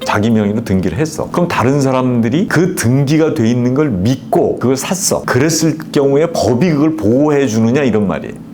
자기 명의로 등기를 했어. 그럼 다른 사람들이 그 등기가 돼 있는 걸 믿고 그걸 샀어. 그랬을 경우에 법이 그걸 보호해 주느냐 이런 말이에요.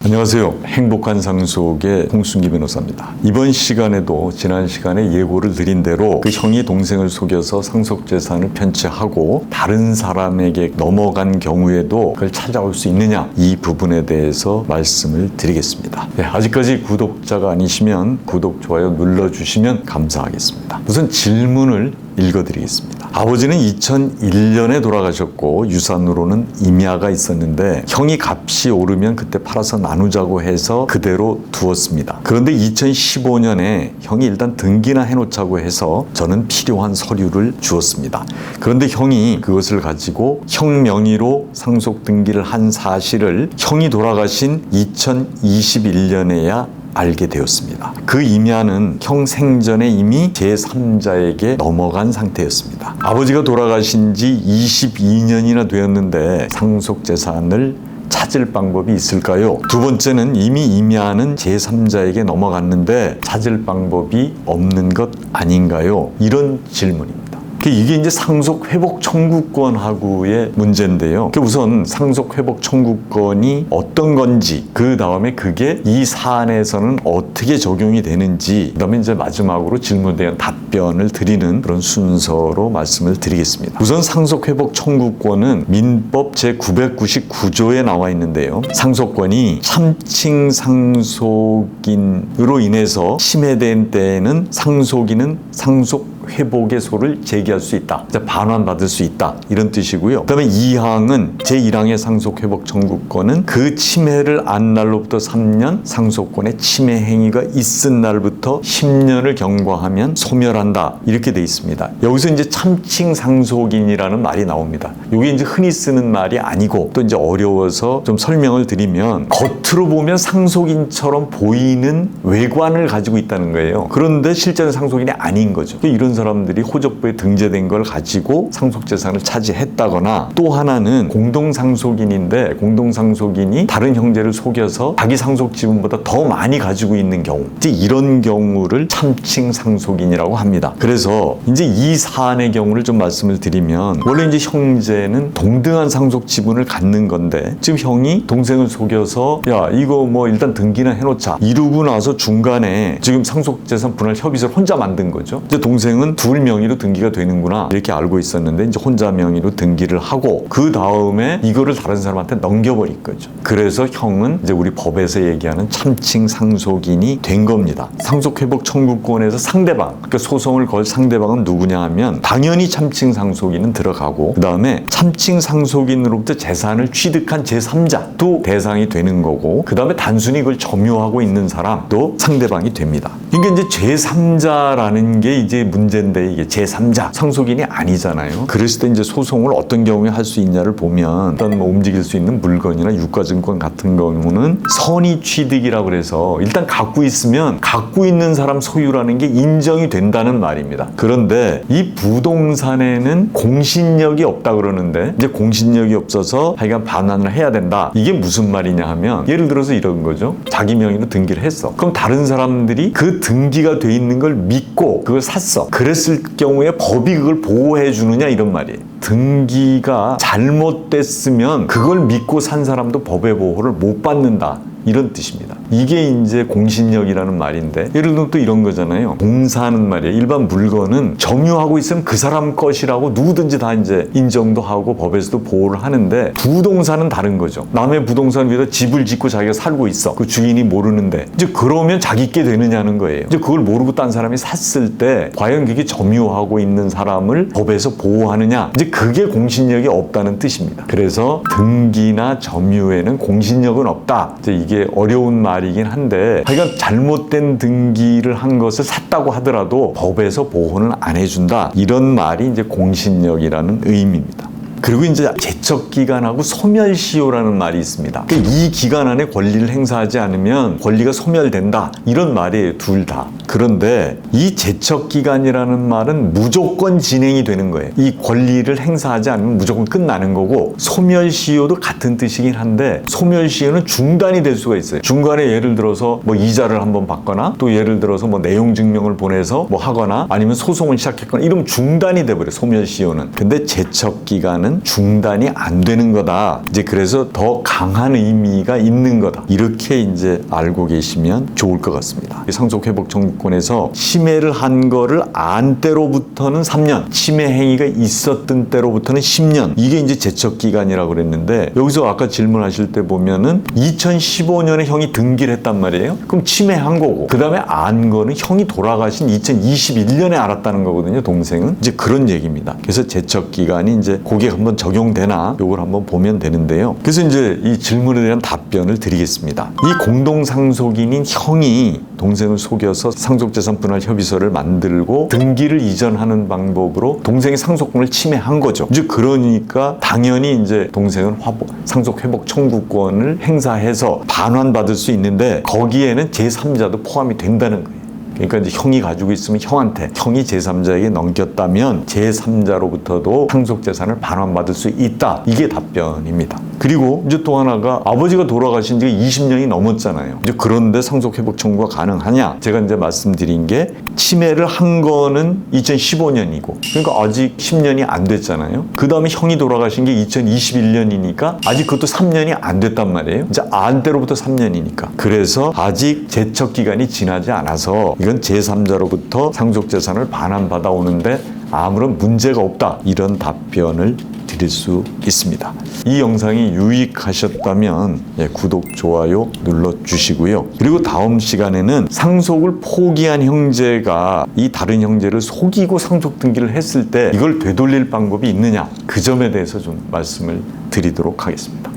안녕하세요. 행복한 상속의 홍순기 변호사입니다. 이번 시간에도 지난 시간에 예고를 드린 대로 그 형이 동생을 속여서 상속재산을 편취하고 다른 사람에게 넘어간 경우에도 그걸 찾아올 수 있느냐, 이 부분에 대해서 말씀을 드리겠습니다. 아직까지 구독자가 아니시면 구독, 좋아요 눌러주시면 감사하겠습니다. 우선 질문을 읽어드리겠습니다. 아버지는 2001년에 돌아가셨고 유산으로는 임야가 있었는데 형이 값이 오르면 그때 팔아서 나누자고 해서 그대로 두었습니다. 그런데 2015년에 형이 일단 등기나 해놓자고 해서 저는 필요한 서류를 주었습니다. 그런데 형이 그것을 가지고 형 명의로 상속 등기를 한 사실을 형이 돌아가신 2021년에야 알게 되었습니다. 그 임야는 형 생전에 이미 제3자에게 넘어간 상태였습니다. 아버지가 돌아가신 지 22년이나 되었는데 상속 재산을 찾을 방법이 있을까요? 두 번째는 이미 임야는 제3자에게 넘어갔는데 찾을 방법이 없는 것 아닌가요? 이런 질문입니다. 이게 이제 상속 회복 청구권하고의 문제인데요. 우선 상속 회복 청구권이 어떤 건지, 그 다음에 그게 이 사안에서는 어떻게 적용이 되는지, 그 다음에 이제 마지막으로 질문에 대한 답변을 드리는 그런 순서로 말씀을 드리겠습니다. 우선 상속 회복 청구권은 민법 제999조에 나와 있는데요. 상속권이 참칭 상속인으로 인해서 침해된 때에는 상속인은 상속 회복의 소를 제기할 수 있다. 반환받을 수 있다. 이런 뜻이고요. 그 다음에 2항은 제1항의 상속회복 청구권은 그 침해를 안 날로부터 3년, 상속권의 침해 행위가 있은 날부터 10년을 경과하면 소멸한다. 이렇게 돼 있습니다. 여기서 이제 참칭 상속인이라는 말이 나옵니다. 이게 이제 흔히 쓰는 말이 아니고 또 이제 어려워서 좀 설명을 드리면 겉으로 보면 상속인처럼 보이는 외관을 가지고 있다는 거예요. 그런데 실제는 상속인이 아닌 거죠. 이런 사람들이 호적부에 등재된 걸 가지고 상속재산을 차지했다거나, 또 하나는 공동상속인인데 공동상속인이 다른 형제를 속여서 자기 상속지분보다 더 많이 가지고 있는 경우, 이제 이런 경우를 참칭 상속인이라고 합니다. 그래서 이제 이 사안의 경우를 좀 말씀을 드리면, 원래 이제 형제는 동등한 상속지분을 갖는 건데 지금 형이 동생을 속여서 야 이거 뭐 일단 등기나 해놓자 이러고 나서 중간에 지금 상속재산 분할 협의서를 혼자 만든 거죠. 이제 동생은 둘 명의로 등기가 되는구나 이렇게 알고 있었는데 이제 혼자 명의로 등기를 하고 그 다음에 이거를 다른 사람한테 넘겨버릴 거죠. 그래서 형은 이제 우리 법에서 얘기하는 참칭 상속인이 된 겁니다. 상속회복 청구권에서 상대방, 그러니까 소송을 걸 상대방은 누구냐 하면 당연히 참칭 상속인은 들어가고, 그 다음에 참칭 상속인으로부터 재산을 취득한 제3자도 대상이 되는 거고, 그 다음에 단순히 그걸 점유하고 있는 사람도 상대방이 됩니다. 그러니까 이제 제3자라는 게 이제 문제인데, 이게 제3자 상속인이 아니잖아요. 그랬을 때 이제 소송을 어떤 경우에 할 수 있냐를 보면, 일단 뭐 움직일 수 있는 물건이나 유가증권 같은 경우는 선의 취득이라고 그래서 일단 갖고 있으면 갖고 있는 사람 소유라는 게 인정이 된다는 말입니다. 그런데 이 부동산에는 공신력이 없다 그러는데, 이제 공신력이 없어서 하여간 반환을 해야 된다. 이게 무슨 말이냐 하면, 예를 들어서 이런 거죠. 자기 명의로 등기를 했어. 그럼 다른 사람들이 그 등기가 돼 있는 걸 믿고 그걸 샀어. 그랬을 경우에 법이 그걸 보호해 주느냐 이런 말이에요. 등기가 잘못됐으면 그걸 믿고 산 사람도 법의 보호를 못 받는다. 이런 뜻입니다. 이게 이제 공신력이라는 말인데, 예를 들면 또 이런 거잖아요. 공사하는 말이에요. 일반 물건은 점유하고 있으면 그 사람 것이라고 누구든지 다 이제 인정도 하고 법에서도 보호를 하는데, 부동산은 다른 거죠. 남의 부동산 위에다 집을 짓고 자기가 살고 있어. 그 주인이 모르는데 이제 그러면 자기께 되느냐는 거예요. 이제 그걸 모르고 딴 사람이 샀을 때 과연 그게 점유하고 있는 사람을 법에서 보호하느냐, 이제 그게 공신력이 없다는 뜻입니다. 그래서 등기나 점유에는 공신력은 없다. 이제 이게 어려운 말이긴 한데, 하여간 잘못된 등기를 한 것을 샀다고 하더라도 법에서 보호는 안 해준다. 이런 말이 이제 공신력이라는 의미입니다. 그리고 이제 제척기간하고 소멸시효라는 말이 있습니다. 그러니까 이 기간 안에 권리를 행사하지 않으면 권리가 소멸된다. 이런 말이에요, 둘 다. 그런데 이 제척기간이라는 말은 무조건 진행이 되는 거예요. 이 권리를 행사하지 않으면 무조건 끝나는 거고, 소멸시효도 같은 뜻이긴 한데 소멸시효는 중단이 될 수가 있어요. 중간에 예를 들어서 뭐 이자를 한번 받거나, 또 예를 들어서 뭐 내용 증명을 보내서 뭐 하거나, 아니면 소송을 시작했거나 이러면 중단이 돼버려요, 소멸시효는. 근데 제척기간은 중단이 안 되는 거다. 이제 그래서 더 강한 의미가 있는 거다. 이렇게 이제 알고 계시면 좋을 것 같습니다. 상속회복 청구권에서 침해를 한 거를 안 때로부터는 3년, 침해 행위가 있었던 때로부터는 10년, 이게 이제 제척기간이라고 그랬는데, 여기서 아까 질문하실 때 보면은 2015년에 형이 등기를 했단 말이에요. 그럼 침해한 거고, 그 다음에 안 거는 형이 돌아가신 2021년에 알았다는 거거든요, 동생은. 이제 그런 얘기입니다. 그래서 제척기간이 이제 그게 한번 적용되나 요걸 한번 보면 되는데요. 그래서 이제 이 질문에 대한 답변을 드리겠습니다. 이 공동상속인인 형이 동생을 속여서 상속재산 분할 협의서를 만들고 등기를 이전하는 방법으로 동생의 상속권을 침해한 거죠. 이제 그러니까 당연히 이제 동생은 상속회복 청구권을 행사해서 반환받을 수 있는데, 거기에는 제3자도 포함이 된다는 거예요. 그러니까 이제 형이 가지고 있으면 형한테, 형이 제3자에게 넘겼다면 제3자로부터도 상속재산을 반환받을 수 있다. 이게 답변입니다. 그리고 이제 또 하나가, 아버지가 돌아가신 지가 20년이 넘었잖아요. 이제 그런데 상속회복 청구가 가능하냐? 제가 이제 말씀드린 게, 침해를 한 거는 2015년이고, 그러니까 아직 10년이 안 됐잖아요. 그 다음에 형이 돌아가신 게 2021년이니까 아직 그것도 3년이 안 됐단 말이에요. 이제 안 때로부터 3년이니까. 그래서 아직 제척기간이 지나지 않아서 이건 제3자로부터 상속재산을 반환받아 오는데 아무런 문제가 없다. 이런 답변을 드릴 수 있습니다. 이 영상이 유익하셨다면 구독, 좋아요 눌러주시고요. 그리고 다음 시간에는 상속을 포기한 형제가 이 다른 형제를 속이고 상속 등기를 했을 때 이걸 되돌릴 방법이 있느냐, 그 점에 대해서 좀 말씀을 드리도록 하겠습니다.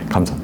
감사합니다.